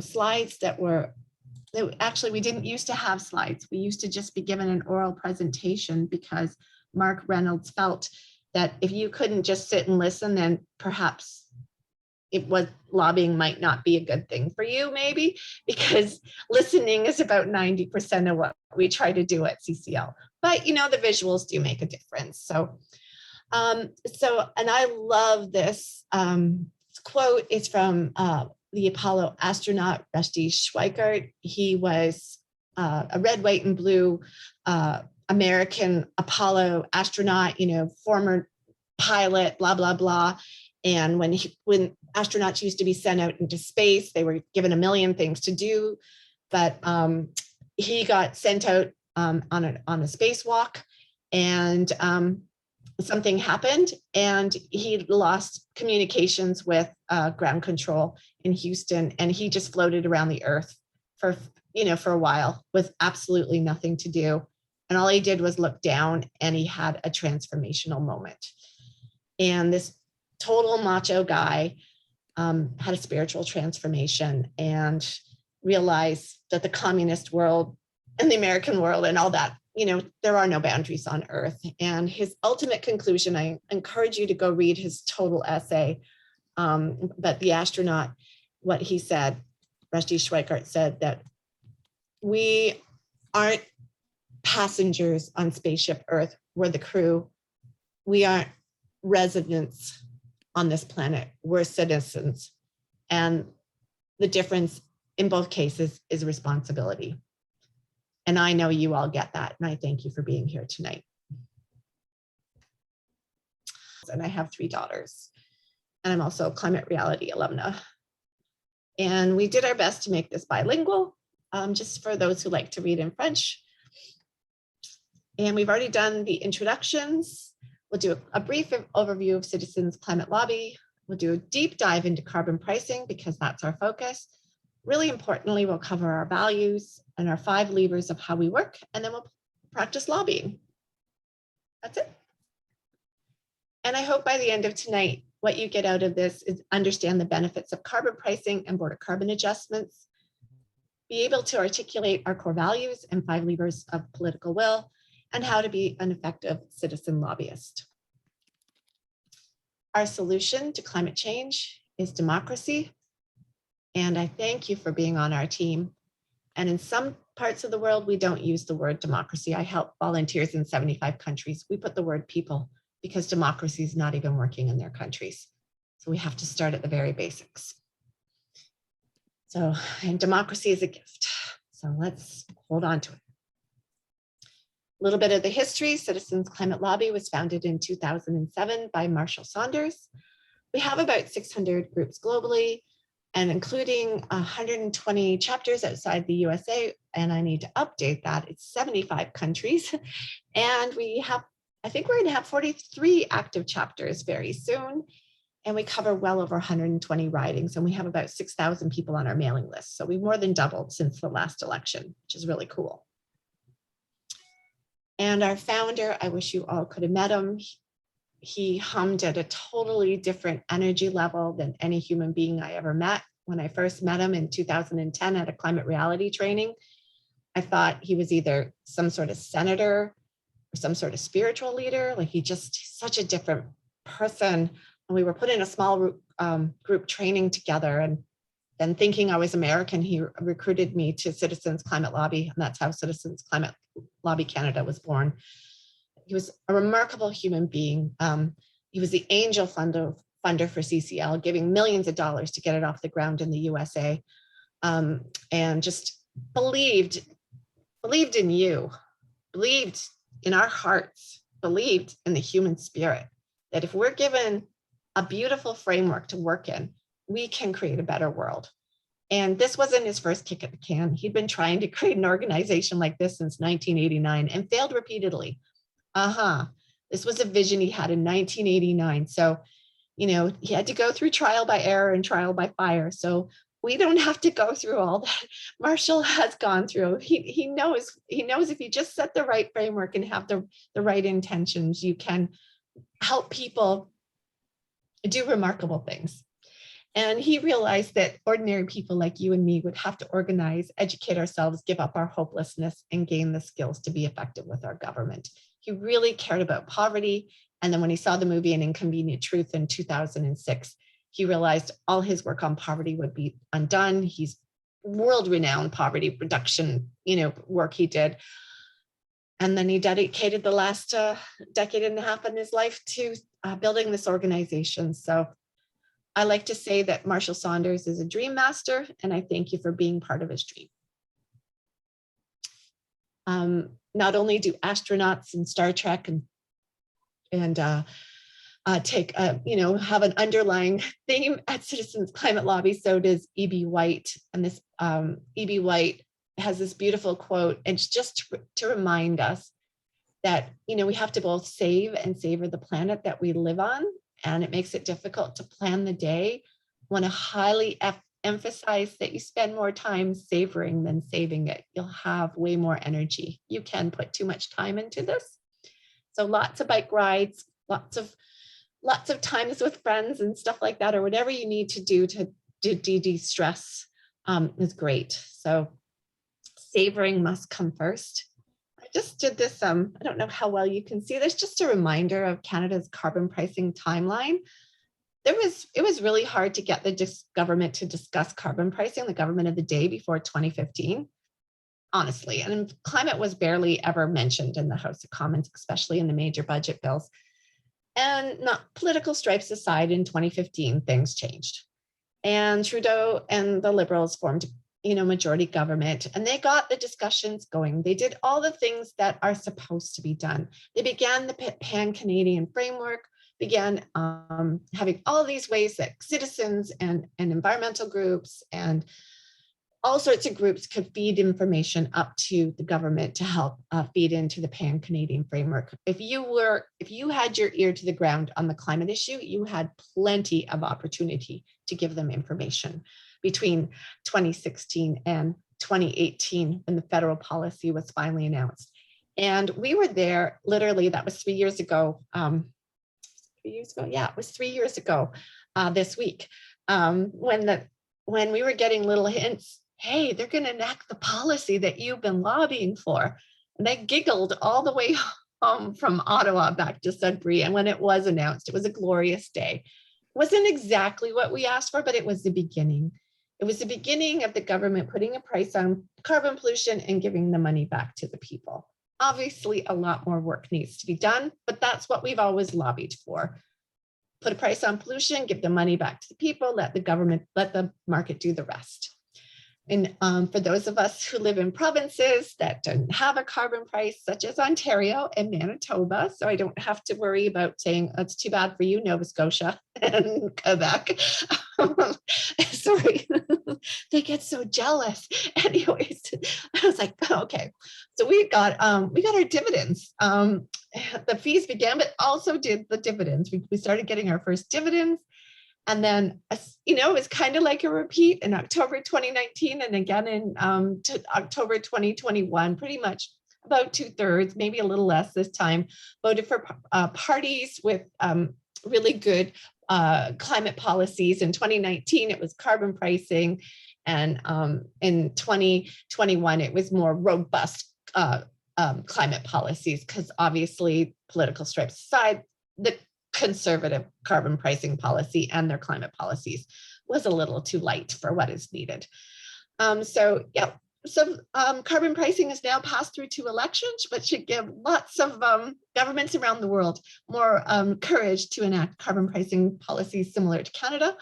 slides that actually, we didn't used to have slides. We used to just be given an oral presentation because Mark Reynolds felt that if you couldn't just sit and listen, then perhaps lobbying might not be a good thing for you, maybe, because listening is about 90% of what we try to do at CCL. But the visuals do make a difference. So, and I love this quote. It's from the Apollo astronaut Rusty Schweickart. He was a red, white, and blue American Apollo astronaut, former pilot, blah, blah, blah. And when astronauts used to be sent out into space, they were given a million things to do. But he got sent out on a spacewalk, and something happened, and he lost communications with ground control in Houston, and he just floated around the Earth for a while with absolutely nothing to do. And all he did was look down, and he had a transformational moment. And this total macho guy had a spiritual transformation and realized that the communist world and the American world and all that, there are no boundaries on Earth. And his ultimate conclusion, I encourage you to go read his total essay. But the astronaut, what he said, Rusty Schweickart said that we aren't passengers on spaceship Earth. We're the crew. We aren't residents on this planet. We're citizens. And the difference in both cases is responsibility. And I know you all get that. And I thank you for being here tonight. And I have 3 daughters. And I'm also a Climate Reality alumna. And we did our best to make this bilingual, just for those who like to read in French. And we've already done the introductions. We'll do a brief overview of Citizens Climate Lobby. We'll do a deep dive into carbon pricing because that's our focus. Really importantly, we'll cover our values and our 5 levers of how we work, and then we'll practice lobbying. That's it. And I hope by the end of tonight, what you get out of this is understand the benefits of carbon pricing and border carbon adjustments, be able to articulate our core values and 5 levers of political will, and how to be an effective citizen lobbyist. Our solution to climate change is democracy. And I thank you for being on our team. And in some parts of the world, we don't use the word democracy. I help volunteers in 75 countries. We put the word people because democracy is not even working in their countries. So we have to start at the very basics. So, and democracy is a gift. So let's hold on to it. A little bit of the history. Citizens Climate Lobby was founded in 2007 by Marshall Saunders. We have about 600 groups globally, and including 120 chapters outside the USA, and I need to update that, it's 75 countries. And we have, I think we're going to have 43 active chapters very soon. And we cover well over 120 ridings, and we have about 6,000 people on our mailing list. So we've more than doubled since the last election, which is really cool. And our founder, I wish you all could have met him. He hummed at a totally different energy level than any human being I ever met. When I first met him in 2010 at a climate reality training, I thought he was either some sort of senator or some sort of spiritual leader. Like, he just such a different person. And we were put in a small group training together, and then thinking I was American, he recruited me to Citizens Climate Lobby, and that's how Citizens Climate Lobby Canada was born. He was a remarkable human being. He was the angel funder for CCL, giving millions of dollars to get it off the ground in the USA, and just believed in you, believed in our hearts, believed in the human spirit, that if we're given a beautiful framework to work in, we can create a better world. And this wasn't his first kick at the can. He'd been trying to create an organization like this since 1989 and failed repeatedly. This was a vision he had in 1989. So, he had to go through trial by error and trial by fire. So we don't have to go through all that Marshall has gone through. He knows if you just set the right framework and have the right intentions, you can help people do remarkable things. And he realized that ordinary people like you and me would have to organize, educate ourselves, give up our hopelessness, and gain the skills to be effective with our government. He really cared about poverty. And then when he saw the movie An Inconvenient Truth in 2006, he realized all his work on poverty would be undone. He's world-renowned poverty reduction, work he did. And then he dedicated the last decade and a half in his life to building this organization. So I like to say that Marshall Saunders is a dream master, and I thank you for being part of his dream. Not only do astronauts in Star Trek have an underlying theme at Citizens Climate Lobby, so does E.B. White. And this E.B. White has this beautiful quote, and it's just to remind us that, we have to both save and savor the planet that we live on. And it makes it difficult to plan the day. I want to highly emphasize that you spend more time savoring than saving it. You'll have way more energy. You can put too much time into this. So lots of bike rides, lots of times with friends and stuff like that, or whatever you need to do to de-stress is great. So savoring must come first. I just did this, I don't know how well you can see this, just a reminder of Canada's carbon pricing timeline. It was really hard to get the government to discuss carbon pricing, the government of the day, before 2015, honestly. And climate was barely ever mentioned in the House of Commons, especially in the major budget bills. And not political stripes aside, in 2015, things changed. And Trudeau and the Liberals formed majority government, and they got the discussions going. They did all the things that are supposed to be done. They began the pan-Canadian framework, began having all these ways that citizens and environmental groups and all sorts of groups could feed information up to the government to help feed into the pan-Canadian framework. If you had your ear to the ground on the climate issue, you had plenty of opportunity to give them information between 2016 and 2018 when the federal policy was finally announced. And we were there, literally, that was 3 years ago. 3 years ago? Yeah, it was 3 years ago this week, when we were getting little hints, hey, they're going to enact the policy that you've been lobbying for. And they giggled all the way home from Ottawa back to Sudbury. And when it was announced, it was a glorious day. It wasn't exactly what we asked for, but it was the beginning. It was the beginning of the government putting a price on carbon pollution and giving the money back to the people. Obviously, a lot more work needs to be done, but that's what we've always lobbied for. Put a price on pollution, give the money back to the people, let the market do the rest. And for those of us who live in provinces that don't have a carbon price, such as Ontario and Manitoba, so I don't have to worry about saying, that's too bad for you, Nova Scotia and Quebec. Sorry, they get so jealous. Anyways, I was like, okay. So we got our dividends. The fees began, but also did the dividends. We started getting our first dividends. And then, it was kind of like a repeat in October 2019 and again in October 2021, pretty much about 2/3, maybe a little less this time, voted for parties with really good climate policies. In 2019, it was carbon pricing. And in 2021, it was more robust climate policies, because obviously, political stripes aside, the conservative carbon pricing policy and their climate policies was a little too light for what is needed. So carbon pricing is now passed through 2 elections, but should give lots of governments around the world more courage to enact carbon pricing policies similar to Canada.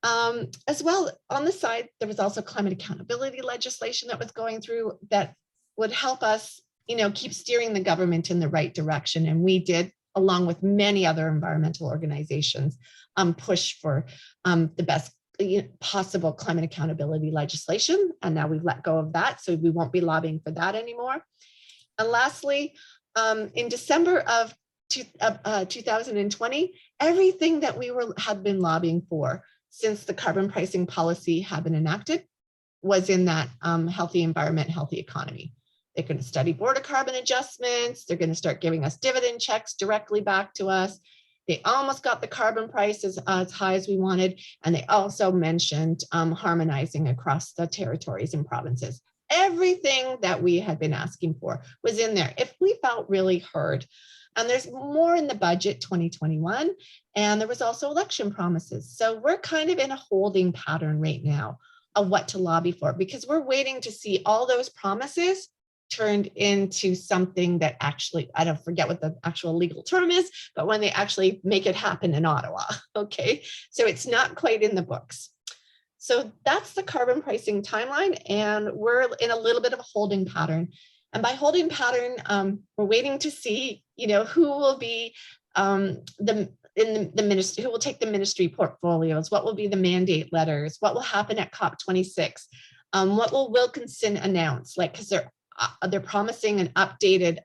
As well, on the side, there was also climate accountability legislation that was going through that would help us, keep steering the government in the right direction. And we did, along with many other environmental organizations, push for the best possible climate accountability legislation. And now we've let go of that, so we won't be lobbying for that anymore. And lastly, in December of 2020, everything that we had been lobbying for since the carbon pricing policy had been enacted was in that healthy environment, healthy economy. They're going to study border carbon adjustments. They're going to start giving us dividend checks directly back to us. They almost got the carbon price as high as we wanted. And they also mentioned harmonizing across the territories and provinces. Everything that we had been asking for was in there. If we felt really heard, and there's more in the budget 2021, and there was also election promises. So we're kind of in a holding pattern right now of what to lobby for, because we're waiting to see all those promises turned into something that actually, I don't forget what the actual legal term is, but when they actually make it happen in Ottawa, okay? So it's not quite in the books. So that's the carbon pricing timeline, and we're in a little bit of a holding pattern. And by holding pattern, we're waiting to see, who will be the ministry, who will take the ministry portfolios, what will be the mandate letters, what will happen at COP26, what will Wilkinson announce, because they're promising an updated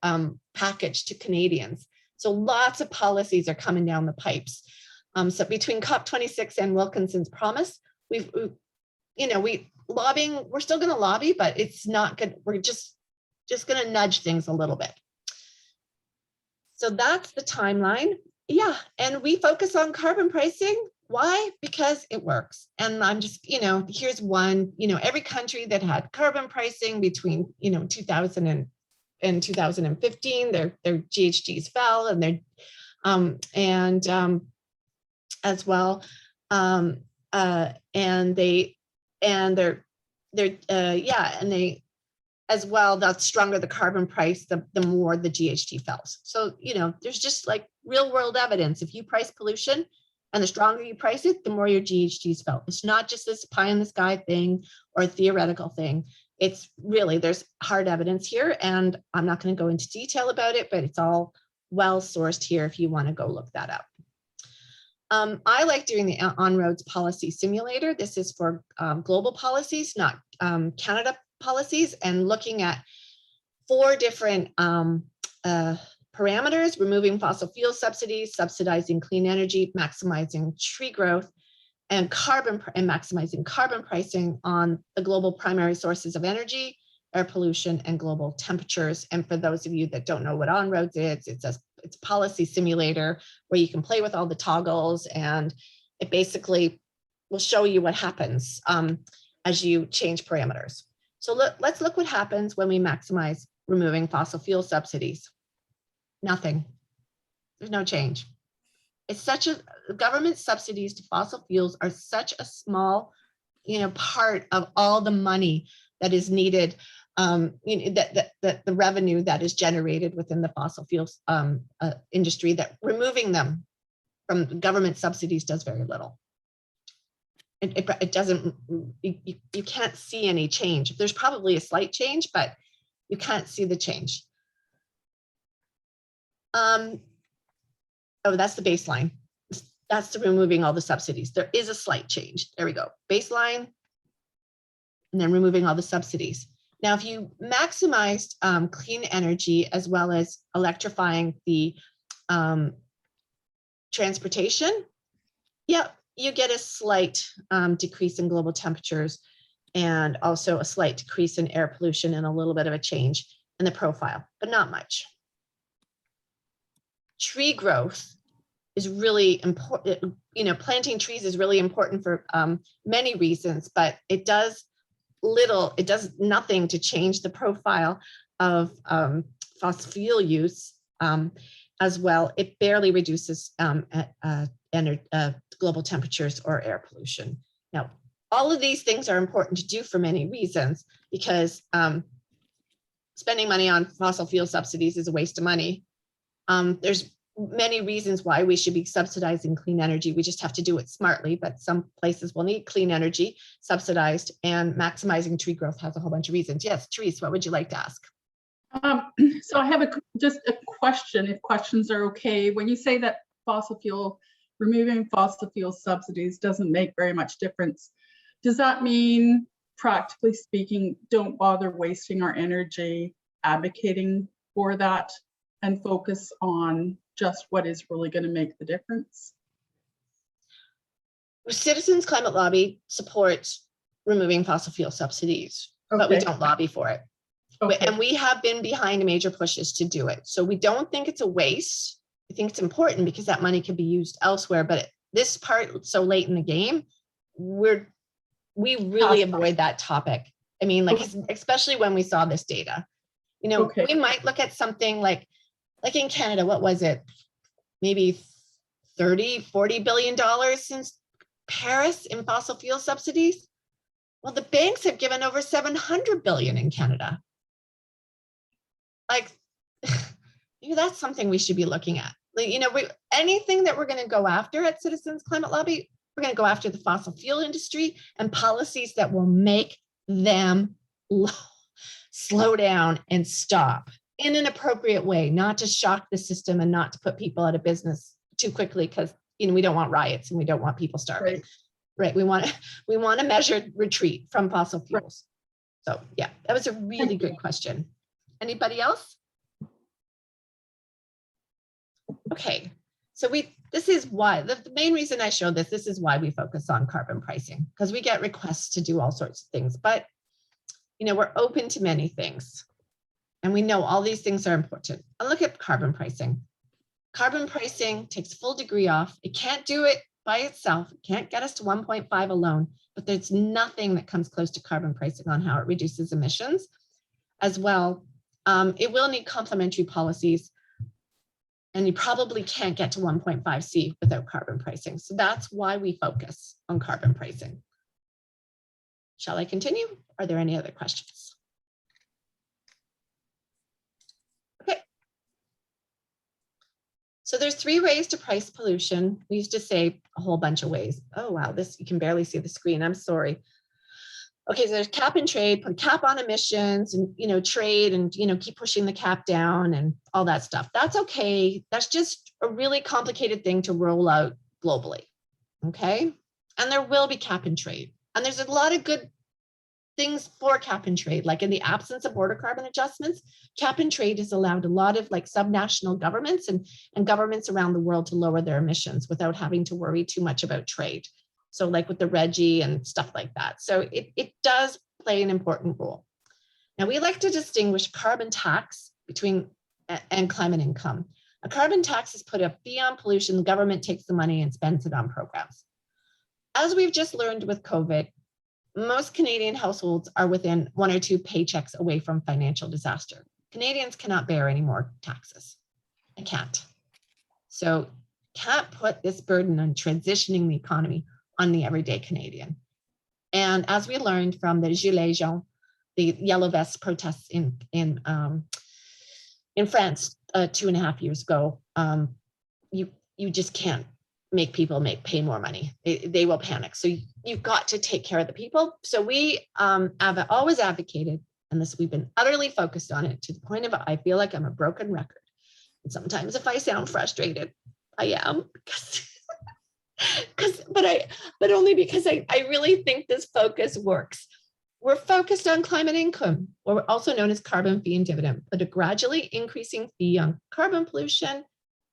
package to Canadians. So lots of policies are coming down the pipes. So between COP26 and Wilkinson's promise, we lobbying, we're still going to lobby, but it's not good. We're just going to nudge things a little bit. So that's the timeline. Yeah, and we focus on carbon pricing. Why? Because it works. And I'm just, here's one, every country that had carbon pricing between, 2000 and 2015, their GHGs fell, and their, as well, as well, the stronger the carbon price, the more the GHG fell. So, there's just like real world evidence. If you price pollution, and the stronger you price it, the more your GHGs fell. It's not just this pie in the sky thing or a theoretical thing. It's really, there's hard evidence here, and I'm not going to go into detail about it, but it's all well sourced here if you want to go look that up. I like doing the On-Roads Policy Simulator. This is for global policies, not Canada policies, and looking at 4 different parameters: removing fossil fuel subsidies, subsidizing clean energy, maximizing tree growth, and maximizing carbon pricing on the global primary sources of energy, air pollution, and global temperatures. And for those of you that don't know what On-Roads is, it's a policy simulator where you can play with all the toggles, and it basically will show you what happens as you change parameters. So let's look what happens when we maximize removing fossil fuel subsidies. Nothing. There's no change. It's such a, government subsidies to fossil fuels are such a small, part of all the money that is needed, that the revenue that is generated within the fossil fuels industry, that removing them from government subsidies does very little. It doesn't, you can't see any change. There's probably a slight change, but you can't see the change. Oh, that's the baseline. That's the removing all the subsidies. There is a slight change. There we go. Baseline, and then removing all the subsidies. Now, if you maximized clean energy as well as electrifying the transportation, you get a slight decrease in global temperatures, and also a slight decrease in air pollution, and a little bit of a change in the profile, but not much. Tree growth is really important. Planting trees is really important for many reasons, but it does nothing to change the profile of fossil fuel use as well. It barely reduces global temperatures or air pollution. Now, all of these things are important to do for many reasons, because spending money on fossil fuel subsidies is a waste of money. There's many reasons why we should be subsidizing clean energy. We just have to do it smartly, but some places will need clean energy subsidized, and maximizing tree growth has a whole bunch of reasons. Yes, Therese, what would you like to ask? So I have just a question, if questions are okay. When you say that removing fossil fuel subsidies doesn't make very much difference, does that mean, practically speaking, don't bother wasting our energy advocating for that and focus on just what is really going to make the difference? Citizens Climate Lobby supports removing fossil fuel subsidies, but we don't lobby for it. Okay. And we have been behind major pushes to do it. So we don't think it's a waste. I think it's important because that money can be used elsewhere. But this part, so late in the game, we really avoid that topic. I mean, like, especially when we saw this data, you know, we might look at something like in Canada, what was it? Maybe 30, $40 billion since Paris in fossil fuel subsidies. Well, the banks have given over 700 billion in Canada. Like, maybe that's something we should be looking at. Like, you know, anything that we're going to go after at Citizens Climate Lobby, we're going to go after the fossil fuel industry and policies that will make them slow down and stop in an appropriate way, not to shock the system and not to put people out of business too quickly, because, you know, we don't want riots and we don't want people starving. Right. We want a measured retreat from fossil fuels. So yeah, that was a really good question. Anybody else? Okay, so this is why, the main reason I showed this is why we focus on carbon pricing, because we get requests to do all sorts of things, but, you know, we're open to many things. And we know all these things are important. And look at carbon pricing. Carbon pricing takes a full degree off. It can't do it by itself. It can't get us to 1.5 alone, but there's nothing that comes close to carbon pricing on how it reduces emissions as well. It will need complementary policies, and you probably can't get to 1.5C without carbon pricing. So that's why we focus on carbon pricing. Shall I continue? Are there any other questions? Okay. So there's 3 ways to price pollution. We used to say a whole bunch of ways. Oh, wow, you can barely see the screen. I'm sorry. Okay, so there's cap and trade, put a cap on emissions, and, you know, trade, and, you know, keep pushing the cap down and all that stuff. That's okay. That's just a really complicated thing to roll out globally. Okay. And there will be cap and trade. And there's a lot of good things for cap and trade, like in the absence of border carbon adjustments, cap and trade has allowed a lot of like subnational governments and governments around the world to lower their emissions without having to worry too much about trade. So like with the RGGI and stuff like that. So it does play an important role. Now we like to distinguish carbon tax and climate income. A carbon tax is put a fee on pollution. The government takes the money and spends it on programs. As we've just learned with COVID, most Canadian households are within 1 or 2 paychecks away from financial disaster. Canadians cannot bear any more taxes. They can't. So can't put this burden on transitioning the economy on the everyday Canadian. And as we learned from the Gilets jaunes, the yellow vest protests in France 2.5 years ago, you just can't make people pay more money. They will panic. So you've got to take care of the people. So we have always advocated, and we've been utterly focused on it to the point of I feel like I'm a broken record. And sometimes if I sound frustrated, I am, but only because I really think this focus works. We're focused on climate income, or also known as carbon fee and dividend, but a gradually increasing fee on carbon pollution,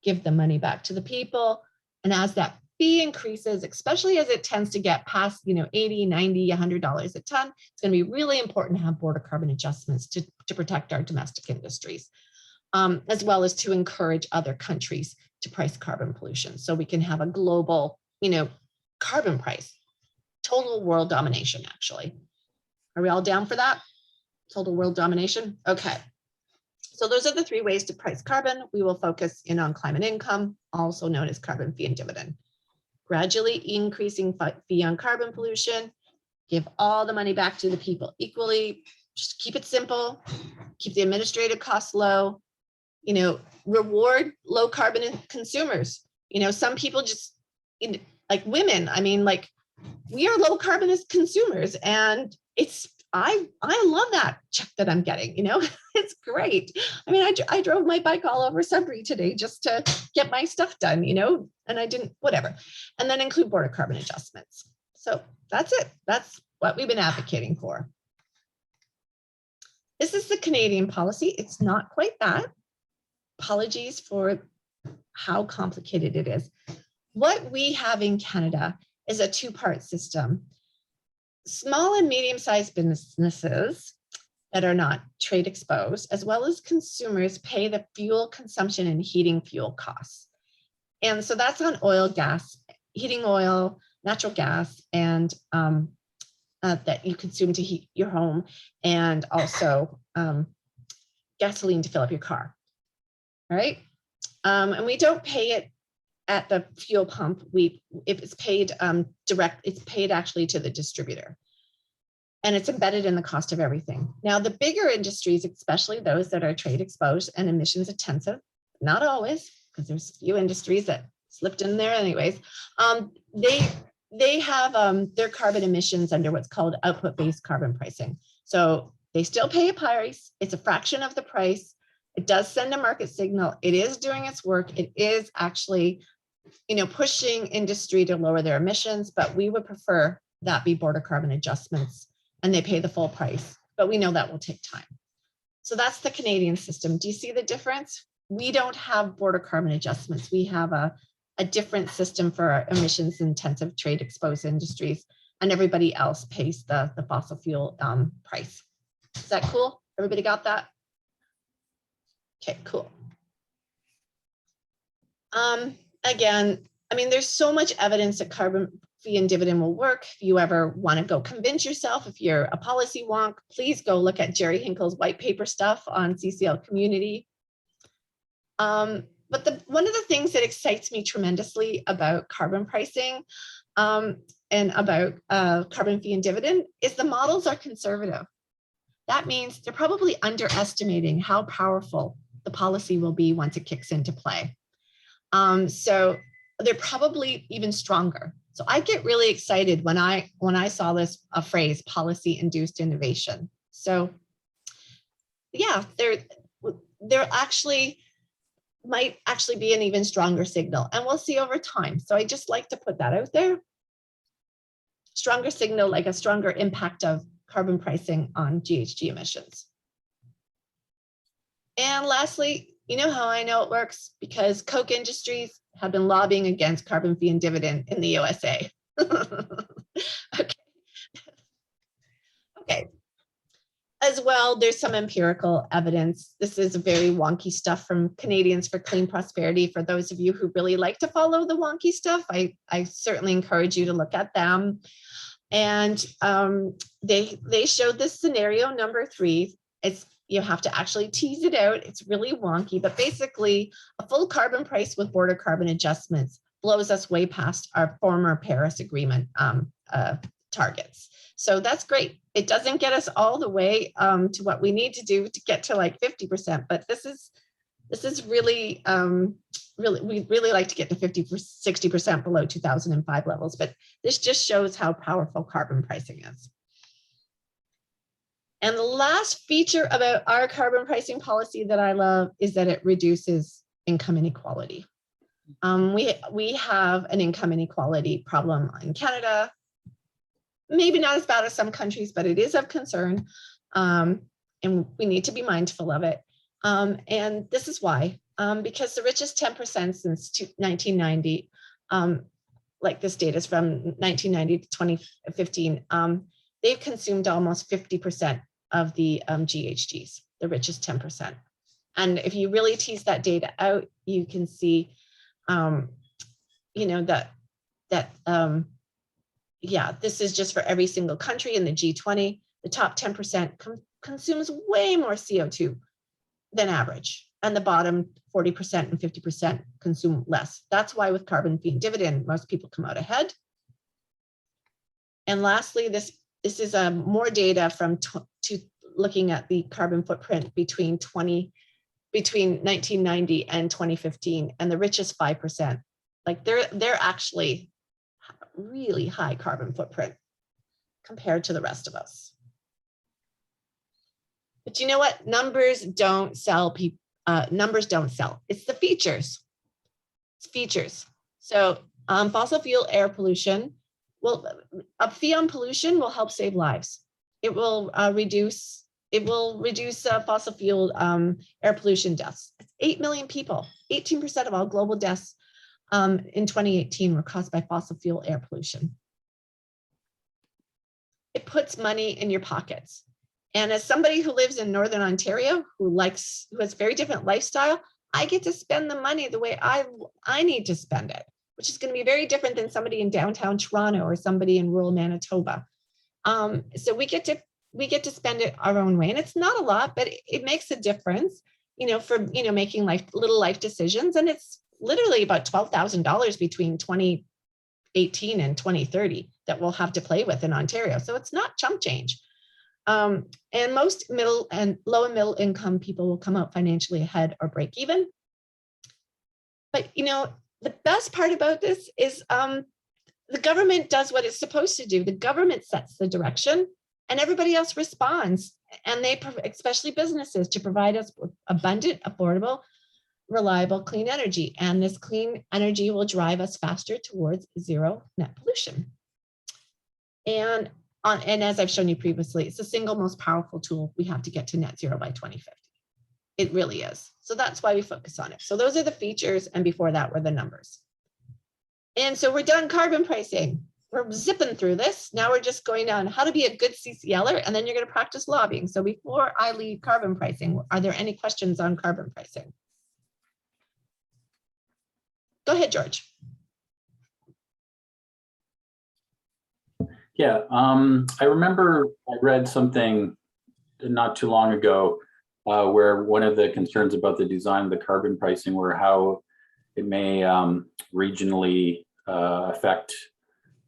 give the money back to the people. And as that fee increases, especially as it tends to get past, $80, $90, $100 a ton, it's going to be really important to have border carbon adjustments to protect our domestic industries, as well as to encourage other countries to price carbon pollution. So we can have a global, carbon price, total world domination, actually. Are we all down for that? Total world domination? Okay. So those are the 3 ways to price carbon. We will focus in on climate income, also known as carbon fee and dividend. Gradually increasing fee on carbon pollution, give all the money back to the people equally, just keep it simple, keep the administrative costs low, reward low carbon consumers. Some people just, like women, we are low carbon as consumers, and I love that check that I'm getting, it's great. I drove my bike all over Sudbury today just to get my stuff done, and I didn't, whatever. And then include border carbon adjustments. So that's it. That's what we've been advocating for. This is the Canadian policy. It's not quite that. Apologies for how complicated it is. What we have in Canada is a 2-part system. Small and medium-sized businesses that are not trade exposed, as well as consumers, pay the fuel consumption and heating fuel costs. And so that's on oil, gas, heating oil, natural gas, and that you consume to heat your home, and also gasoline to fill up your car. All right. And we don't pay it at the fuel pump. If it's paid direct, it's paid actually to the distributor. And it's embedded in the cost of everything. Now, the bigger industries, especially those that are trade exposed and emissions intensive, not always, because there's a few industries that slipped in there anyways, they have their carbon emissions under what's called output-based carbon pricing. So they still pay a price. It's a fraction of the price. It does send a market signal. It is doing its work. It is actually, pushing industry to lower their emissions, but we would prefer that be border carbon adjustments, and they pay the full price, but we know that will take time. So that's the Canadian system. Do you see the difference? We don't have border carbon adjustments. We have a different system for our emissions intensive trade exposed industries, and everybody else pays the fossil fuel price. Is that cool? Everybody got that? Okay, cool. Again, there's so much evidence that carbon fee and dividend will work. If you ever want to go convince yourself, if you're a policy wonk, please go look at Jerry Hinkle's white paper stuff on CCL community. But one of the things that excites me tremendously about carbon pricing and about carbon fee and dividend is the models are conservative. That means they're probably underestimating how powerful the policy will be once it kicks into play. So they're probably even stronger. So I get really excited when I saw this phrase, policy induced innovation. So yeah, they're actually might actually be an even stronger signal, and we'll see over time. So I just like to put that out there. Stronger signal, like a stronger impact of carbon pricing on GHG emissions. And lastly, you know how I know it works? Because Coke Industries have been lobbying against carbon fee and dividend in the USA. Okay. As well, there's some empirical evidence. This is very wonky stuff from Canadians for Clean Prosperity. For those of you who really like to follow the wonky stuff, I certainly encourage you to look at them. And they showed this scenario number 3. You have to actually tease it out. It's really wonky, but basically a full carbon price with border carbon adjustments blows us way past our former Paris Agreement targets. So that's great. It doesn't get us all the way to what we need to do to get to like 50%, but this is really, we really like to get to 60% below 2005 levels, but this just shows how powerful carbon pricing is. And the last feature about our carbon pricing policy that I love is that it reduces income inequality. We have an income inequality problem in Canada. Maybe not as bad as some countries, but it is of concern. And we need to be mindful of it. And this is why, because the richest 10% since 1990, like this data is from 1990 to 2015, they've consumed almost 50% of the GHGs, the richest 10%. And if you really tease that data out, you can see, yeah, this is just for every single country in the G20. The top 10% consumes way more CO2 than average, and the bottom 40% and 50% consume less. That's why with carbon fee and dividend, most people come out ahead. And lastly, this is more data from looking at the carbon footprint between 1990 and 2015, and the richest 5%, like they're actually really high carbon footprint compared to the rest of us. But you know what? Numbers don't sell people. Numbers don't sell. It's the features. It's features. So fossil fuel air pollution. Well, a fee on pollution will help save lives. It will reduce fossil fuel air pollution deaths. It's 8 million people. 18% of all global deaths in 2018 were caused by fossil fuel air pollution. It puts money in your pockets. And as somebody who lives in Northern Ontario, who has very different lifestyle, I get to spend the money the way I need to spend it, which is going to be very different than somebody in downtown Toronto or somebody in rural Manitoba. So we get to spend it our own way, and it's not a lot, but it makes a difference, for making little life decisions. And it's literally about $12,000 between 2018 and 2030 that we'll have to play with in Ontario. So it's not chump change. And most middle and low and middle income people will come out financially ahead or break even. But the best part about this is the government does what it's supposed to do. The government sets the direction and everybody else responds. And they, especially businesses, to provide us with abundant, affordable, reliable, clean energy. And this clean energy will drive us faster towards zero net pollution. And as I've shown you previously, it's the single most powerful tool we have to get to net zero by 2050. It really is. So that's why we focus on it. So those are the features, and before that were the numbers. And so we're done carbon pricing. We're zipping through this. Now we're just going on how to be a good CCLer, and then you're going to practice lobbying. So before I leave carbon pricing, are there any questions on carbon pricing? Go ahead, George. Yeah, I remember I read something not too long ago where one of the concerns about the design of the carbon pricing were how it may regionally affect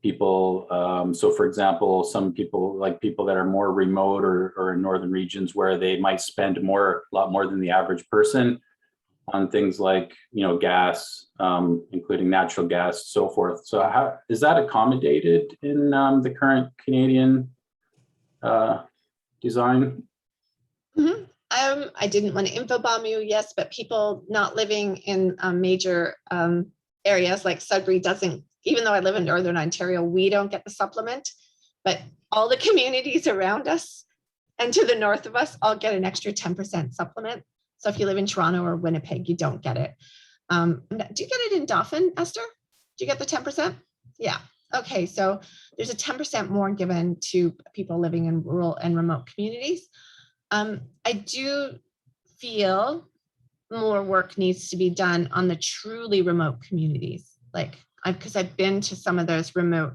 people. So for example, some people, like people that are more remote or in northern regions, where they might spend a lot more than the average person on things like, gas, including natural gas, so forth. So how is that accommodated in the current Canadian design? Mm-hmm. I didn't want to infobomb you, yes, but people not living in major areas like Sudbury doesn't, even though I live in Northern Ontario, we don't get the supplement, but all the communities around us and to the north of us all get an extra 10% supplement. So if you live in Toronto or Winnipeg, you don't get it. Do you get it in Dauphin, Esther? Do you get the 10%? Yeah. Okay. So there's a 10% more given to people living in rural and remote communities. I do feel more work needs to be done on the truly remote communities, because I've been to some of those remote.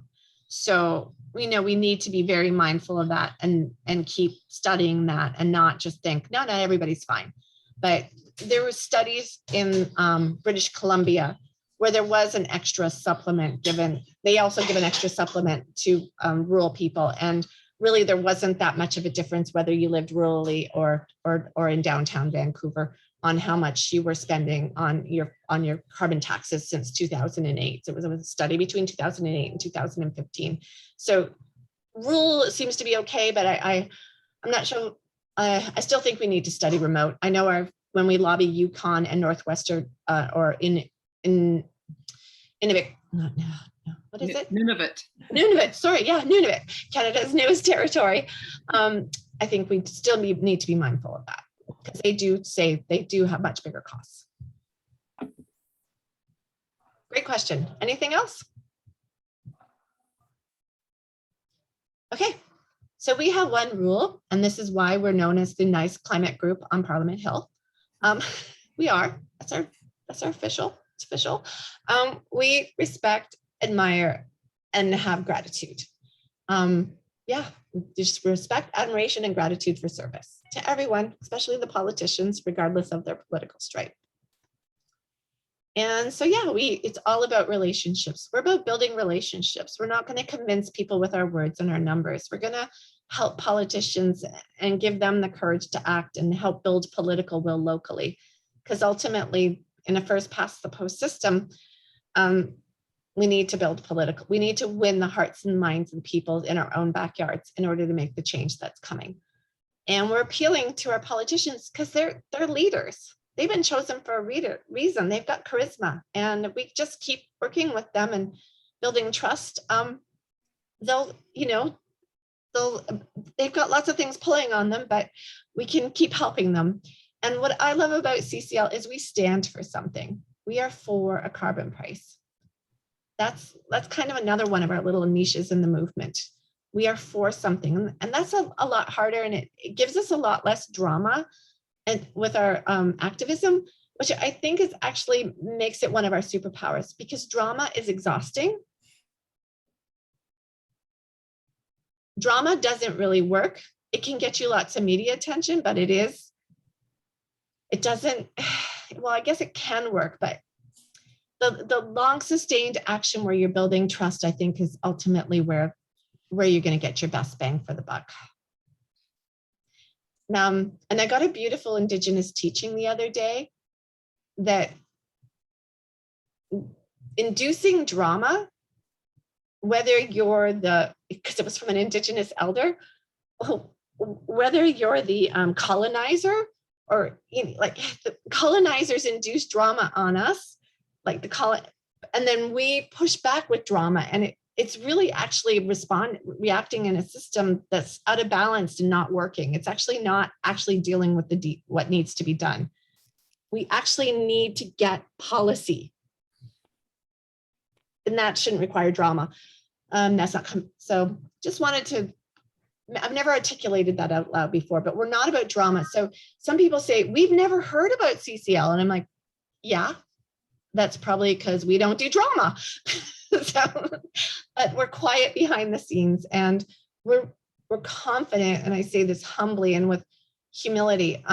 So we know we need to be very mindful of that and keep studying that and not just think, no, not everybody's fine. But there were studies in British Columbia where there was an extra supplement given. They also give an extra supplement to rural people. And really there wasn't that much of a difference whether you lived rurally or in downtown Vancouver on how much you were spending on your carbon taxes since 2008. So it was a study between 2008 and 2015. So rural seems to be okay, but I'm not sure. I still think we need to study remote. I know when we lobby Yukon and Northwestern or in Nunavut, what is it? Nunavut, sorry, yeah, Nunavut, Canada's newest territory. I think we still need to be mindful of that because they do say they do have much bigger costs. Great question. Anything else? Okay. So we have one rule, and this is why we're known as the nice climate group on Parliament Hill. We are, that's our official, it's official. We respect, admire, and have gratitude. Yeah, just respect, admiration, and gratitude for service to everyone, especially the politicians, regardless of their political stripe. And so, yeah, it's all about relationships. We're about building relationships. We're not going to convince people with our words and our numbers. We're going to help politicians and give them the courage to act and help build political will locally. Because ultimately, in a first past the post system, we need to build we need to win the hearts and minds of people in our own backyards in order to make the change that's coming. And we're appealing to our politicians because they're leaders. They've been chosen for a reason. They've got charisma, and we just keep working with them and building trust. They've got lots of things pulling on them, but we can keep helping them. And what I love about CCL is we stand for something. We are for a carbon price. That's kind of another one of our little niches in the movement. We are for something, and that's a lot harder, and it gives us a lot less drama. And with our activism, which I think is actually makes it one of our superpowers, because drama is exhausting. Drama doesn't really work. It can get you lots of media attention, but it doesn't, well, I guess it can work, but the long sustained action where you're building trust, I think, is ultimately where you're going to get your best bang for the buck. And I got a beautiful Indigenous teaching the other day that inducing drama, whether you're because it was from an Indigenous elder, whether you're the colonizer or like the colonizers induce drama on us, like and then we push back with drama, and it's really actually reacting in a system that's out of balance and not working. It's actually not actually dealing with what needs to be done. We actually need to get policy, and that shouldn't require drama. That's not so. Just wanted to. I've never articulated that out loud before, but we're not about drama. So some people say we've never heard about CCL, and I'm like, yeah, that's probably because we don't do drama. So, but we're quiet behind the scenes, and we're confident, and I say this humbly and with humility,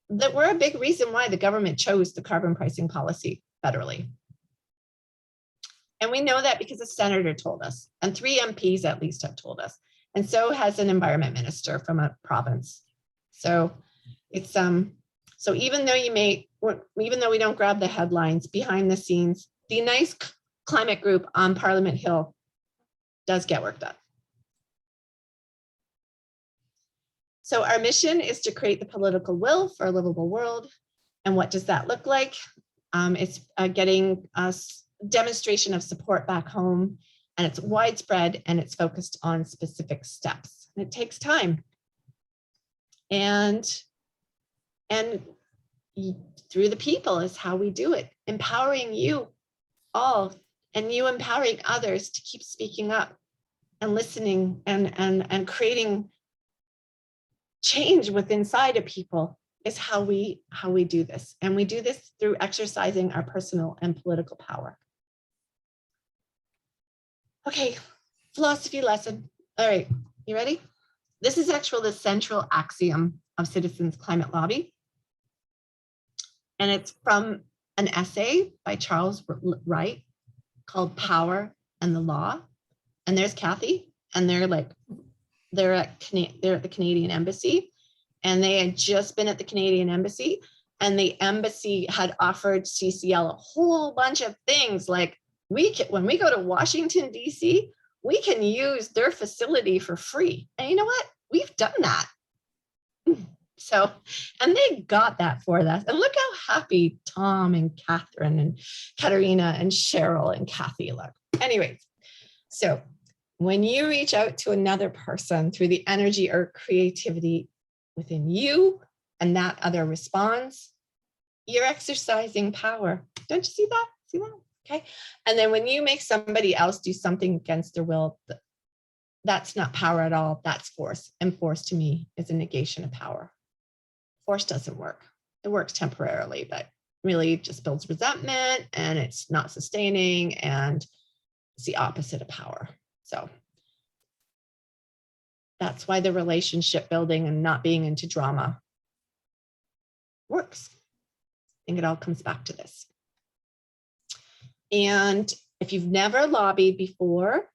that we're a big reason why the government chose the carbon pricing policy federally. And we know that because a senator told us, and 3 MPs at least have told us, and so has an environment minister from a province. So it's so even though even though we don't grab the headlines, behind the scenes, the nice climate group on Parliament Hill does get work done. So our mission is to create the political will for a livable world. And what does that look like? It's getting us demonstration of support back home, and it's widespread, and it's focused on specific steps. And it takes time. And through the people is how we do it, empowering you all, and you empowering others to keep speaking up and listening and creating change within inside of people is how we do this. And we do this through exercising our personal and political power. Okay, philosophy lesson. All right, you ready? This is actually the central axiom of Citizens Climate Lobby. And it's from an essay by Charles Wright called Power and the Law. And there's Kathy, and they're at the Canadian Embassy, and they had just been at the Canadian Embassy, and the embassy had offered CCL a whole bunch of things, like when we go to Washington, DC, we can use their facility for free. And you know what? We've done that. So, and they got that for us. And look how happy Tom and Catherine and Katerina and Cheryl and Kathy look. Anyways, so when you reach out to another person through the energy or creativity within you, and that other responds, you're exercising power. Don't you see that? See that? Okay. And then when you make somebody else do something against their will, that's not power at all. That's force. And force to me is a negation of power. Force doesn't work. It works temporarily, but really just builds resentment, and it's not sustaining, and it's the opposite of power. So that's why the relationship building and not being into drama works. I think it all comes back to this. And if you've never lobbied before,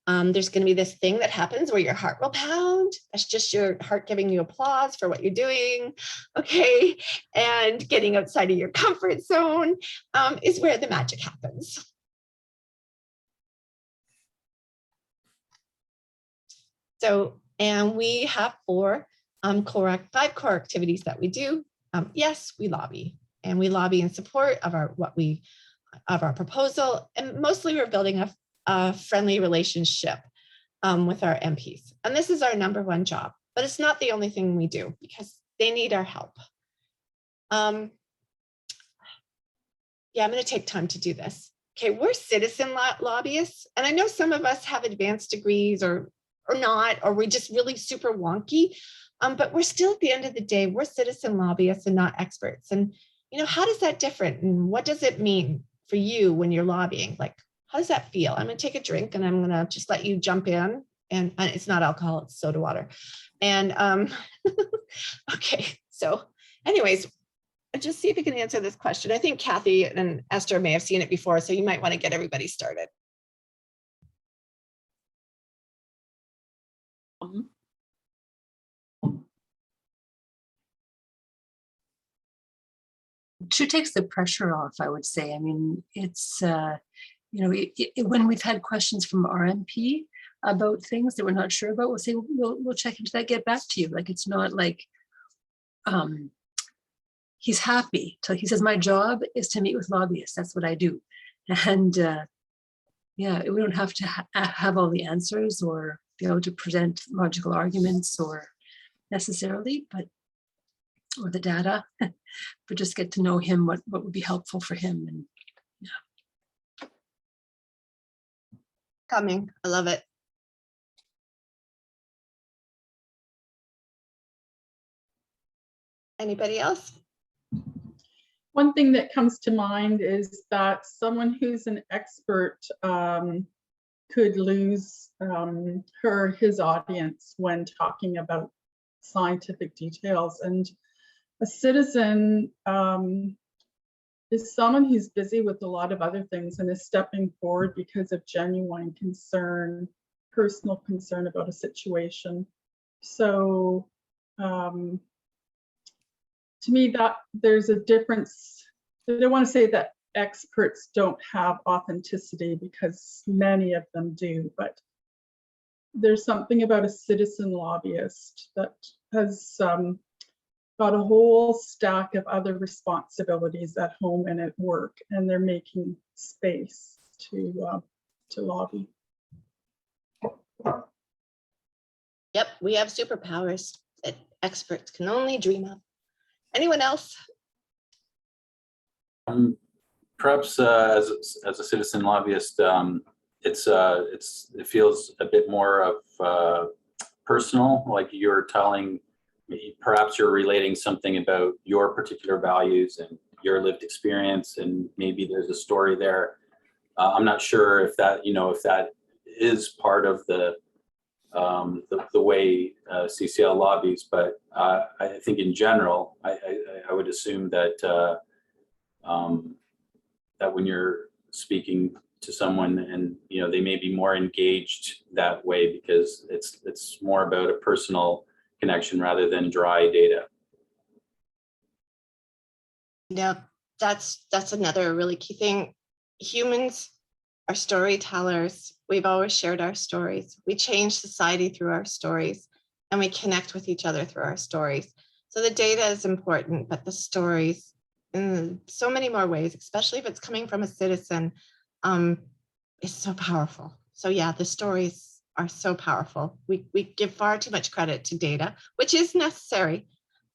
there's going to be this thing that happens where your heart will pound. That's just your heart giving you applause for what you're doing. Okay. And getting outside of your comfort zone is where the magic happens. So, and we have 5 core activities that we do. Yes, we lobby, and we lobby in support of our proposal, and mostly we're building a friendly relationship with our MPs. And this is our #1 job, but it's not the only thing we do, because they need our help. Yeah, I'm going to take time to do this. Okay, we're citizen lobbyists, and I know some of us have advanced degrees or not, or we're just really super wonky, but we're still, at the end of the day, we're citizen lobbyists and not experts. And how does that different? And what does it mean for you when you're lobbying? Like, how does that feel? I'm going to take a drink and I'm going to just let you jump in. And it's not alcohol, it's soda water. And okay, so anyways, just see if you can answer this question. I think Kathy and Esther may have seen it before, so you might want to get everybody started. Sure takes the pressure off, I would say. I mean, it's, when we've had questions from our MP about things that we're not sure about, we'll say, we'll check into that, get back to you. Like, it's not like he's happy till he says, my job is to meet with lobbyists. That's what I do. And yeah, we don't have to have all the answers or be able to present logical arguments or necessarily, or the data, but just get to know him, what would be helpful for him. And yeah. Coming, I love it. Anybody else? One thing that comes to mind is that someone who's an expert could lose his audience when talking about scientific details. And a citizen is someone who's busy with a lot of other things and is stepping forward because of genuine concern, personal concern about a situation. So to me, that there's a difference. I don't want to say that experts don't have authenticity, because many of them do, but there's something about a citizen lobbyist that has got a whole stack of other responsibilities at home and at work, and they're making space to lobby. Yep, we have superpowers that experts can only dream of. Anyone else? Perhaps as a citizen lobbyist, it feels a bit more of personal, like you're telling me, perhaps you're relating something about your particular values and your lived experience, and maybe there's a story there. I'm not sure if that, if that is part of the way CCL lobbies, but I think in general, I would assume that that when you're speaking to someone and they may be more engaged that way, because it's more about a personal connection rather than dry data. Yeah, that's another really key thing. Humans are storytellers. We've always shared our stories. We change society through our stories, and we connect with each other through our stories. So the data is important, but the stories in so many more ways, especially if it's coming from a citizen, is so powerful. So yeah, the stories are so powerful. We give far too much credit to data, which is necessary,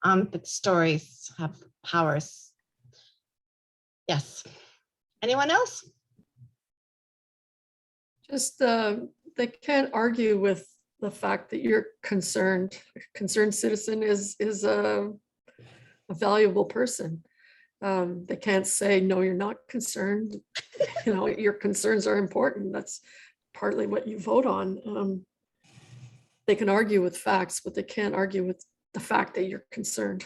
but stories have powers. Yes. Anyone else? Just they can't argue with the fact that you're concerned. A concerned citizen is a valuable person. They can't say, no, you're not concerned. Your concerns are important. That's partly what you vote on. They can argue with facts, but they can't argue with the fact that you're concerned.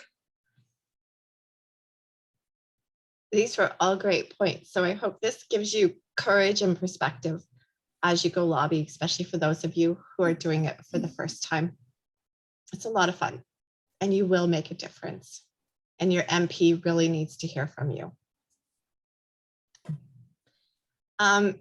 These were all great points. So I hope this gives you courage and perspective as you go lobby, especially for those of you who are doing it for the first time. It's a lot of fun, and you will make a difference. And your MP really needs to hear from you.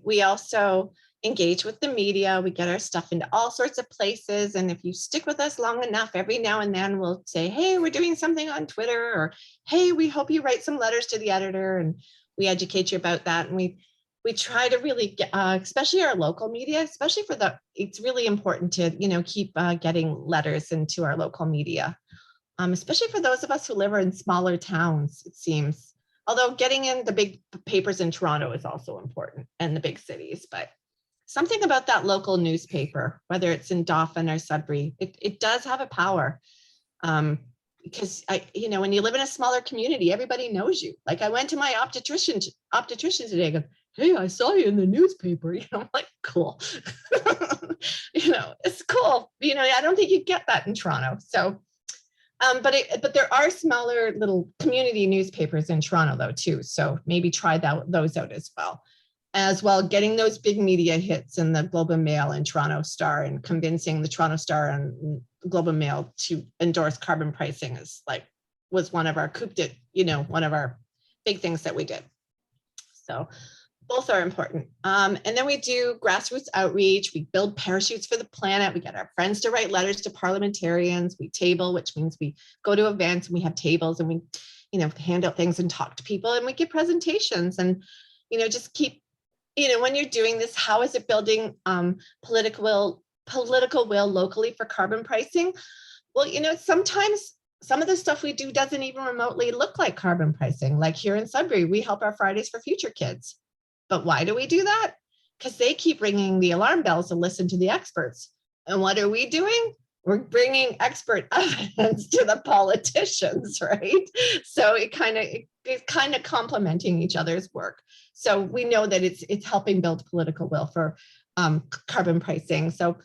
We also engage with the media. We get our stuff into all sorts of places. And if you stick with us long enough, every now and then we'll say, hey, we're doing something on Twitter, or hey, we hope you write some letters to the editor, and we educate you about that. And we try to really get, especially our local media, especially for it's really important to, keep getting letters into our local media. Especially for those of us who live in smaller towns, it seems. Although getting in the big papers in Toronto is also important, and the big cities, but something about that local newspaper, whether it's in Dauphin or Sudbury, it does have a power. because when you live in a smaller community, everybody knows you. Like I went to my optician today, I go, hey, I saw you in the newspaper. I'm like, cool. It's cool. I don't think you get that in Toronto. So, but there are smaller little community newspapers in Toronto though too. So maybe try those out as well. Getting those big media hits in the Globe and Mail and Toronto Star, and convincing the Toronto Star and Globe and Mail to endorse carbon pricing was one of our one of our big things that we did. So both are important. And then we do grassroots outreach. We build parachutes for the planet. We get our friends to write letters to parliamentarians. We table, which means we go to events and we have tables and we, hand out things and talk to people, and we give presentations and, just keep, when you're doing this, how is it building political will locally for carbon pricing? Well, sometimes some of the stuff we do doesn't even remotely look like carbon pricing. Like here in Sudbury, we help our Fridays for Future kids. But why do we do that? Because they keep ringing the alarm bells to listen to the experts. And what are we doing? We're bringing expert evidence to the politicians, right? So it's kind of complementing each other's work. So we know that it's helping build political will for carbon pricing. So,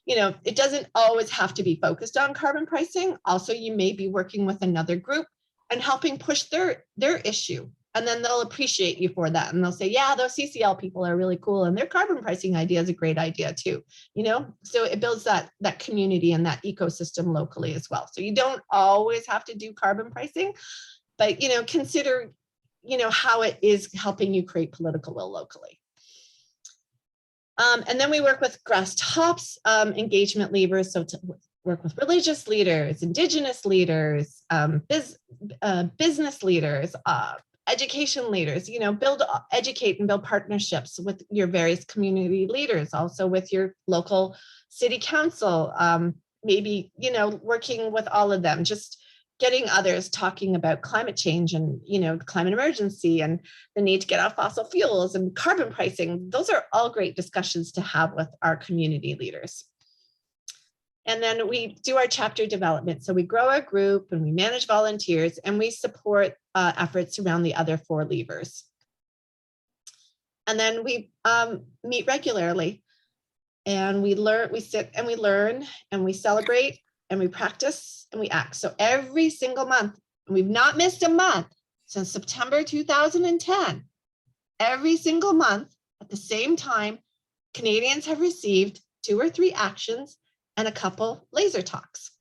it doesn't always have to be focused on carbon pricing. Also, you may be working with another group and helping push their issue. And then they'll appreciate you for that. And they'll say, yeah, those CCL people are really cool. And their carbon pricing idea is a great idea too. So it builds that community and that ecosystem locally as well. So you don't always have to do carbon pricing, but, consider, how it is helping you create political will locally. And then we work with grass tops engagement levers. So to work with religious leaders, Indigenous leaders, business leaders, education leaders, educate and build partnerships with your various community leaders, also with your local city council, maybe, working with all of them, just getting others talking about climate change and, climate emergency and the need to get off fossil fuels and carbon pricing. Those are all great discussions to have with our community leaders. And then we do our chapter development. So we grow our group and we manage volunteers and we support efforts around the other 4 levers. And then we meet regularly and we sit and we learn and we celebrate and we practice and we act. So every single month, and we've not missed a month since September 2010, every single month at the same time, Canadians have received 2 or 3 actions and a couple laser talks.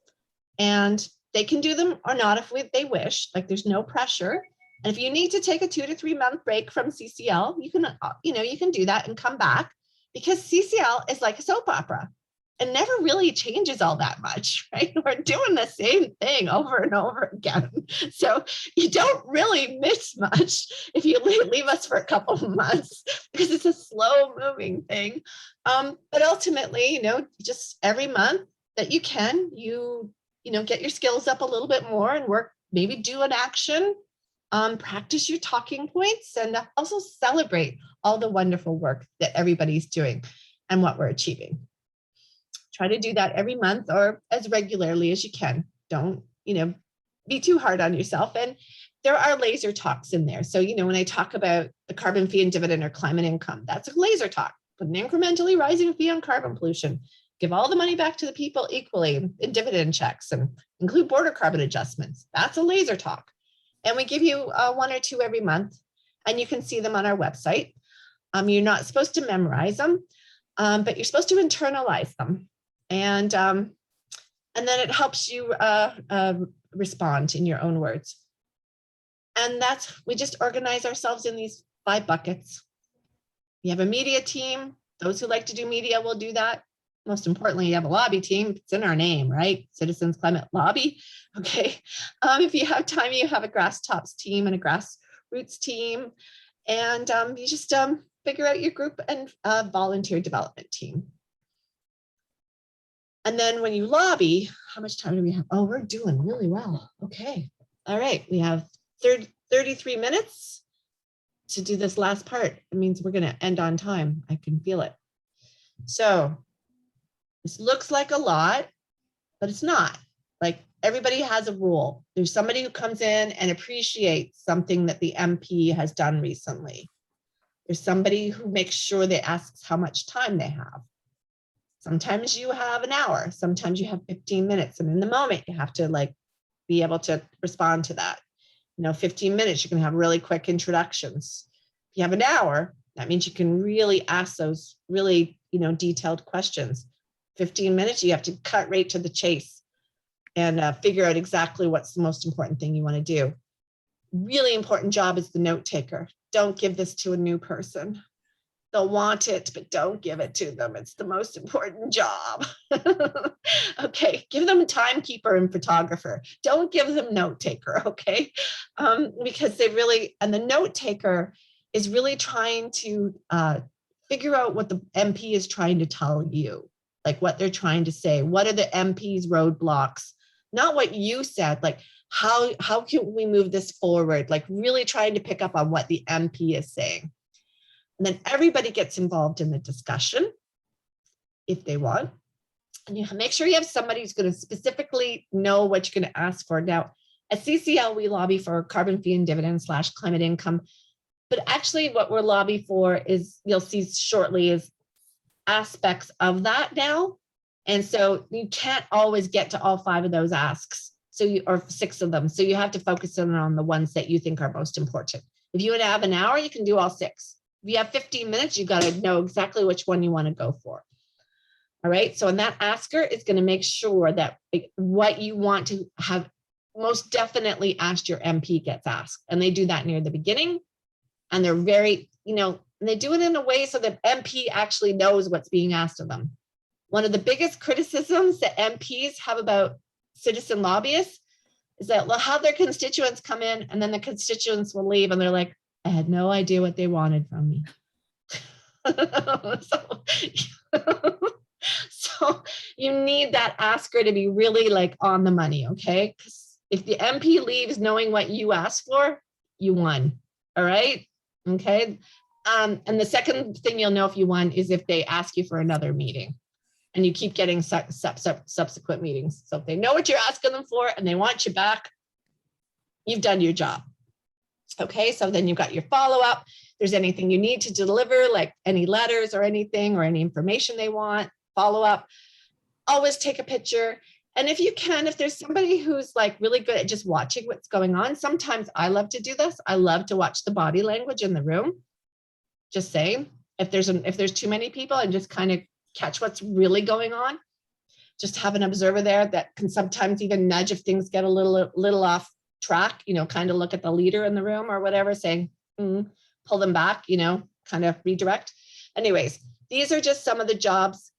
And they can do them or not if they wish, like there's no pressure. And if you need to take a 2 to 3 month break from CCL, you can do that and come back, because CCL is like a soap opera. It never really changes all that much, right? We're doing the same thing over and over again. So you don't really miss much if you leave us for a couple of months, because it's a slow moving thing. But ultimately, just every month that you can, get your skills up a little bit more and work, maybe do an action, practice your talking points, and also celebrate all the wonderful work that everybody's doing and what we're achieving. Try to do that every month or as regularly as you can. Don't, be too hard on yourself. And there are laser talks in there. So, when I talk about the carbon fee and dividend or climate income, that's a laser talk. Put an incrementally rising fee on carbon pollution, give all the money back to the people equally in dividend checks, and include border carbon adjustments. That's a laser talk. And we give you 1 or 2 every month, and you can see them on our website. You're not supposed to memorize them, but you're supposed to internalize them. And then it helps you respond in your own words. And we just organize ourselves in these 5 buckets. We have a media team. Those who like to do media will do that. Most importantly, you have a lobby team. It's in our name, right? Citizens Climate Lobby. Okay. If you have time, you have a grass tops team and a grassroots team. And you just figure out your group and volunteer development team. And then when you lobby, how much time do we have? Oh, we're doing really well. Okay. All right. We have 33 minutes to do this last part. It means we're going to end on time. I can feel it. So this looks like a lot, but it's not. Like everybody has a rule. There's somebody who comes in and appreciates something that the MP has done recently. There's somebody who makes sure they asks how much time they have. Sometimes you have an hour, sometimes you have 15 minutes, and in the moment you have to like be able to respond to that. 15 minutes, you can have really quick introductions. If you have an hour, that means you can really ask those really, detailed questions. 15 minutes, you have to cut right to the chase and figure out exactly what's the most important thing you want to do. Really important job is the note taker. Don't give this to a new person. They'll want it, but don't give it to them. It's the most important job. Okay, give them a timekeeper and photographer. Don't give them note taker, okay? Because they really, and the note taker is really trying to figure out what the MP is trying to tell you, like what they're trying to say. What are the MP's roadblocks? Not what you said, like how can we move this forward? Like really trying to pick up on what the MP is saying. And then everybody gets involved in the discussion if they want. And you make sure you have somebody who's going to specifically know what you're going to ask for. Now, at CCL, we lobby for carbon fee and dividend / climate income. But actually what we're lobbying for is, you'll see shortly, is aspects of that now. And so you can't always get to all 5 of those asks. Or 6 of them. So you have to focus in on the ones that you think are most important. If you would have an hour, you can do all 6. If you have 15 minutes, you've got to know exactly which one you want to go for. All right. So, and that asker is going to make sure that what you want to have most definitely asked your MP gets asked. And they do that near the beginning. And they're very, and they do it in a way so that MP actually knows what's being asked of them. One of the biggest criticisms that MPs have about citizen lobbyists is that they'll have their constituents come in and then the constituents will leave and they're like, I had no idea what they wanted from me. So you need that asker to be really like on the money, okay? Because if the MP leaves knowing what you asked for, you won, all right? Okay. And the second thing you'll know if you won is if they ask you for another meeting. And you keep getting subsequent meetings. So if they know what you're asking them for and they want you back, you've done your job. Okay, so then you've got your follow-up. There's anything you need to deliver, like any letters or anything or any information they want, follow-up. Always take a picture. And if you can, if there's somebody who's like really good at just watching what's going on, sometimes I love to do this. I love to watch the body language in the room. Just saying, if there's too many people and just kind of catch what's really going on. Just have an observer there that can sometimes even nudge if things get a little off track, kind of look at the leader in the room or whatever, saying, pull them back, kind of redirect. Anyways, these are just some of the jobs.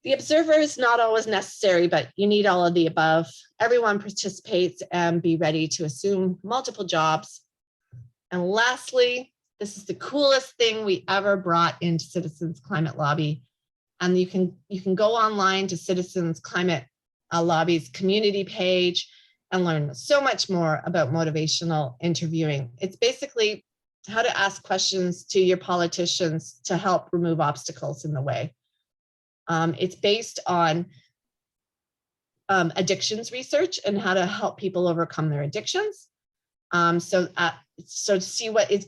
The observer is not always necessary, but you need all of the above. Everyone participates and be ready to assume multiple jobs. And lastly, this is the coolest thing we ever brought into Citizens Climate Lobby. And you can go online to Citizens Climate Lobby's community page and learn so much more about motivational interviewing. It's basically how to ask questions to your politicians to help remove obstacles in the way. It's based on addictions research and how to help people overcome their addictions. So to see what is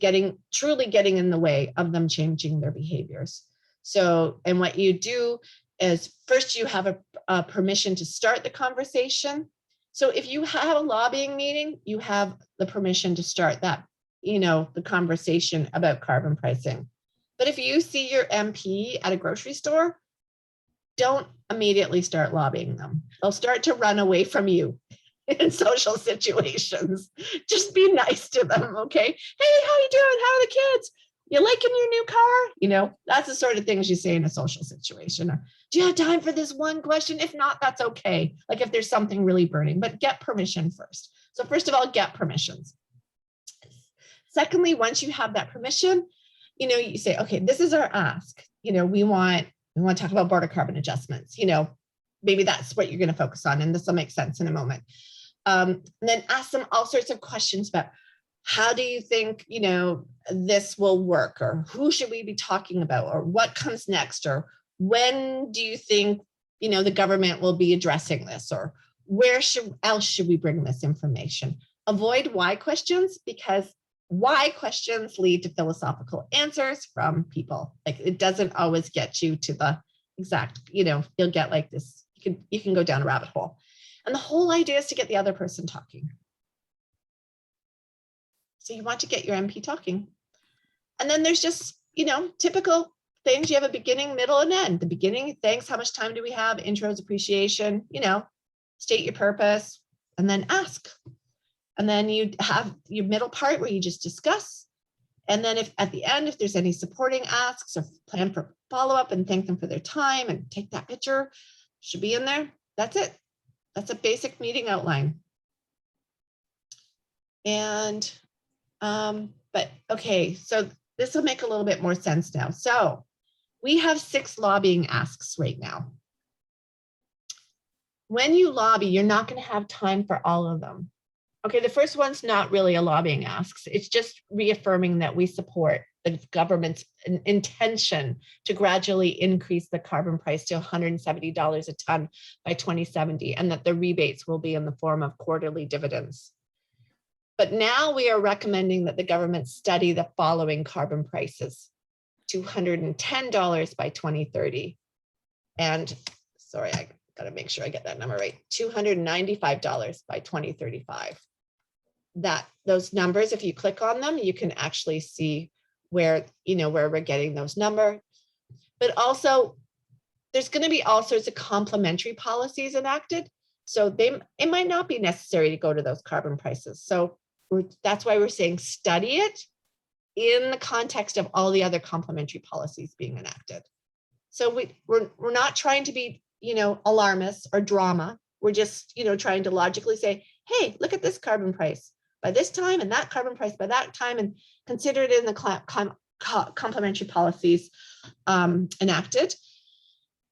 truly getting in the way of them changing their behaviors. So, and what you do is first you have a permission to start the conversation. So if you have a lobbying meeting, you have the permission to start that, the conversation about carbon pricing. But if you see your MP at a grocery store, don't immediately start lobbying them. They'll start to run away from you in social situations. Just be nice to them, okay? Hey, how you doing? How are the kids? You liking your new car? That's the sort of things you say in a social situation. Or, do you have time for this one question? If not, that's okay. Like if there's something really burning, but get permission first. So first of all, get permissions. Secondly, once you have that permission, you say, okay, this is our ask. We want to talk about border carbon adjustments. Maybe that's what you're going to focus on, and this will make sense in a moment. And then ask them all sorts of questions about how do you think, this will work, or who should we be talking about, or what comes next, or when do you think, the government will be addressing this, or where else should we bring this information? Avoid why questions, because why questions lead to philosophical answers from people. Like, it doesn't always get you to the exact, you'll get like this, you can go down a rabbit hole. And the whole idea is to get the other person talking. So you want to get your MP talking. And then there's just, typical things. You have a beginning, middle, and end. The beginning, thanks, how much time do we have? Intros, appreciation, state your purpose, and then ask. And then you have your middle part where you just discuss. And then if at the end, if there's any supporting asks or plan for follow-up, and thank them for their time and take that picture, should be in there. That's it. That's a basic meeting outline. And, but okay, so this will make a little bit more sense now. So we have 6 lobbying asks right now. When you lobby, you're not going to have time for all of them. Okay, the first one's not really a lobbying ask. It's just reaffirming that we support the government's intention to gradually increase the carbon price to $170 a ton by 2070, and that the rebates will be in the form of quarterly dividends. But now we are recommending that the government study the following carbon prices: $210 by 2030. And sorry, I gotta make sure I get that number right. $295 by 2035. Those numbers, if you click on them, you can actually see where we're getting those numbers. But also, there's going to be all sorts of complementary policies enacted. So it might not be necessary to go to those carbon prices. So that's why we're saying study it in the context of all the other complementary policies being enacted. So we're not trying to be, alarmist or drama. We're just, trying to logically say, hey, look at this carbon price by this time and that carbon price by that time, and consider it in the complementary policies enacted.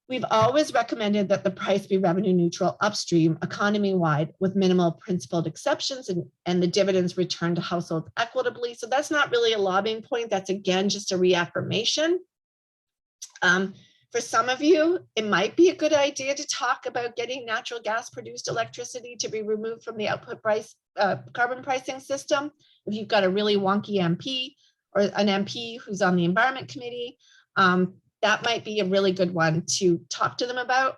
We've always recommended that the price be revenue neutral upstream, economy-wide, with minimal principled exceptions, and the dividends returned to households equitably. So that's not really a lobbying point. That's, again, just a reaffirmation. For some of you, it might be a good idea to talk about getting natural gas produced electricity to be removed from the output price carbon pricing system. If you've got a really wonky MP or an MP who's on the environment committee, that might be a really good one to talk to them about.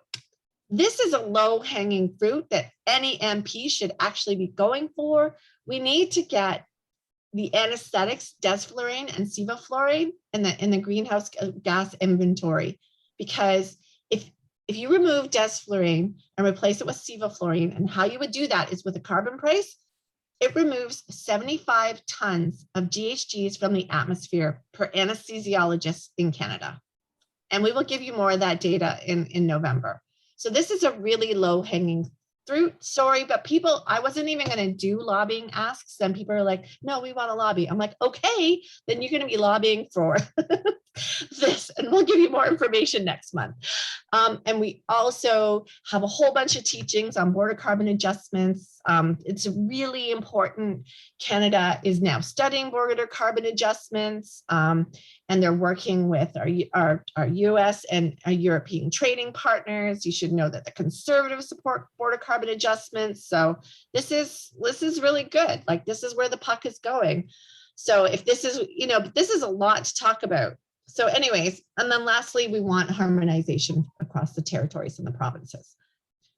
This is a low-hanging fruit that any MP should actually be going for. We need to get the anesthetics, desflurane and sevoflurane in the greenhouse gas inventory, because if you remove desflurane and replace it with sevoflurane, and how you would do that is with a carbon price, it removes 75 tons of GHGs from the atmosphere per anesthesiologist in Canada. And we will give you more of that data in November. So this is a really low-hanging fruit. Sorry, but I wasn't even going to do lobbying asks. Then people are like, no, we want to lobby. I'm like, okay, then you're going to be lobbying for this, and we'll give you more information next month. And we also have a whole bunch of teachings on border carbon adjustments. It's really important. Canada is now studying border carbon adjustments, and they're working with our US and our European trading partners. You should know that the Conservatives support border carbon adjustments. So this is really good. Like, this is where the puck is going. So if this is, this is a lot to talk about. So anyways, and then lastly, we want harmonization across the territories and the provinces.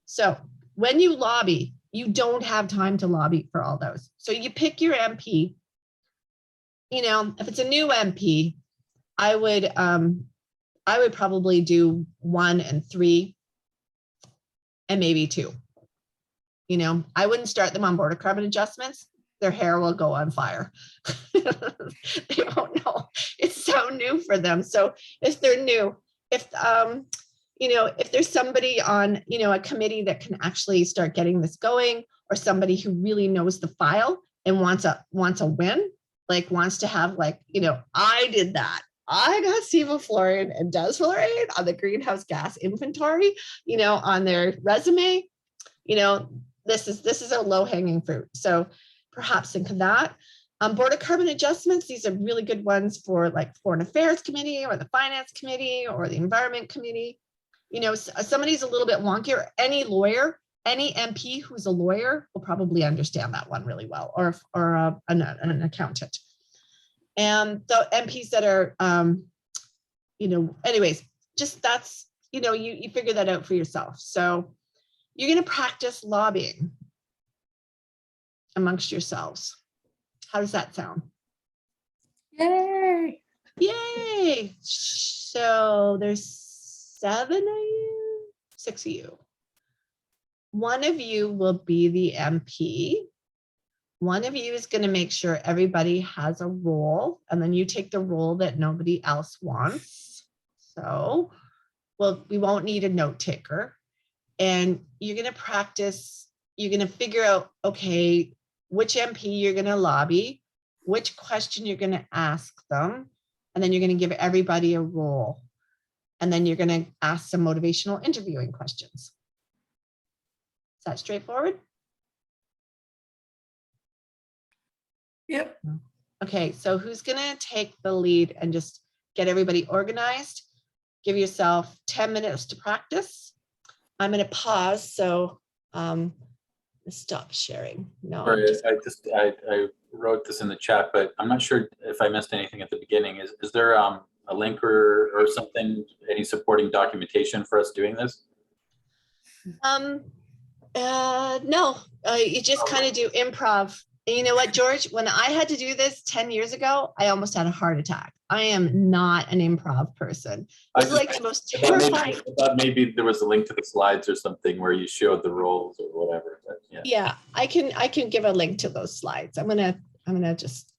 So when you lobby, you don't have time to lobby for all those. So you pick your MP. If it's a new MP, I would probably do 1 and 3 and maybe 2. I wouldn't start them on border carbon adjustments. Their hair will go on fire. They won't know. It's so new for them. So if they're new, if there's somebody on, a committee that can actually start getting this going, or somebody who really knows the file and wants a win, like wants to have I did that. I got sevoflurane and desflurane on the greenhouse gas inventory, on their resume. This is a low-hanging fruit. So perhaps think of that. Border carbon adjustments, these are really good ones for Foreign Affairs Committee or the Finance Committee or the Environment Committee. Somebody's a little bit wonky, or any lawyer, any MP who's a lawyer will probably understand that one really well, or an accountant. And the MPs that are, anyways, just that's, you figure that out for yourself. So you're going to practice lobbying amongst yourselves. How does that sound? Yay. Yay. So there's 7 of you, 6 of you. One of you will be the MP. One of you is going to make sure everybody has a role, and then you take the role that nobody else wants. So, well, we won't need a note taker. And you're going to practice, you're going to figure out, okay, which MP you're going to lobby, which question you're going to ask them, and then you're going to give everybody a role. And then you're going to ask some motivational interviewing questions. Is that straightforward? Yep. Okay, so who's going to take the lead and just get everybody organized? Give yourself 10 minutes to practice. I'm going to pause, so stop sharing. No, Sorry, I wrote this in the chat, but I'm not sure if I missed anything at the beginning. Is there a link or something, any supporting documentation for us doing this? No, you just kind of do improv. And you know what, George, when I had to do this 10 years ago, I almost had a heart attack. I am not an improv person. It's like the most terrifying. I thought maybe there was a link to the slides or something where you showed the roles or whatever. But yeah. Yeah, I can give a link to those slides. I'm gonna just